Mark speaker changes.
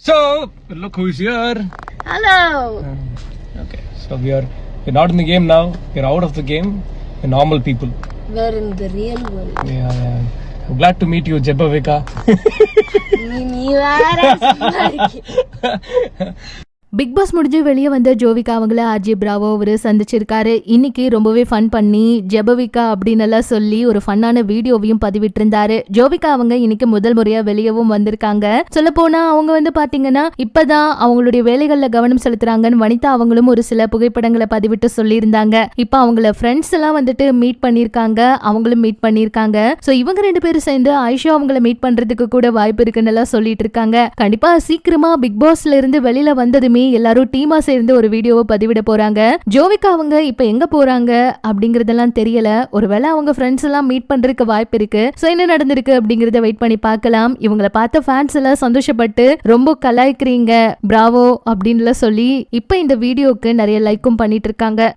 Speaker 1: So, look who's here.
Speaker 2: Hello.
Speaker 1: Okay, so we're not in the game now. We're out of the game. We're normal people.
Speaker 2: We're in the real world.
Speaker 1: Yeah. I'm glad to meet you, Jovika.
Speaker 3: Bigg Boss முடிஞ்சு வெளியே வந்த ஜோவிகா அவங்கள RJ Bravo அவரு சந்திச்சிருக்காரு. இன்னைக்கு ரொம்பவே fun பண்ணி ஜெபவிகா அப்படின்னு எல்லாம் சொல்லி ஒரு ஃபன்னான வீடியோவையும் பதிவிட்டு இருந்தாரு. ஜோவிகா அவங்க இன்னைக்கு முதல் முறையா வெளியவும் வந்திருக்காங்க. சொல்ல போனா அவங்க பாத்தீங்கன்னா இப்பதான் அவங்களுடைய வேலைகள்ல கவனம் செலுத்துறாங்கன்னு வனிதா அவங்களும் ஒரு சில புகைப்படங்களை பதிவிட்டு சொல்லியிருந்தாங்க. இப்ப அவங்கள ஃப்ரெண்ட்ஸ் எல்லாம் மீட் பண்ணிருக்காங்க, அவங்களும் மீட் பண்ணிருக்காங்க. சோ இவங்க ரெண்டு பேரும் சேர்ந்து ஆயிஷா அவங்கள மீட் பண்றதுக்கு கூட வாய்ப்பு இருக்குன்னு எல்லாம் சொல்லிட்டு இருக்காங்க. கண்டிப்பா சீக்கிரமா பிக் பாஸ்ல இருந்து வெளியில வந்ததுமே எல்லாரும் டீமா சேர்ந்து ஒரு வீடியோவை பதிவிட போறாங்க. ஜோவிகா அவங்க இப்ப எங்க போறாங்க அப்படிங்கறதெல்லாம் தெரியல. ஒருவேளை அவங்க ஃப்ரெண்ட்ஸ் எல்லாம் மீட் பண்றதுக்கு வாய்ப்பு இருக்கு. சோ என்ன நடந்திருக்கு அப்படிங்கறத வெயிட் பண்ணி பார்க்கலாம். இவங்களை பார்த்த ஃபேன்ஸ் எல்லாம் சந்தோஷப்பட்டு ரொம்ப கலாய்க்கிறீங்க பிராவோ அப்படின்னு சொல்லி இப்ப இந்த வீடியோக்கு நிறைய லைக்கும் பண்ணிட்டு இருக்காங்க.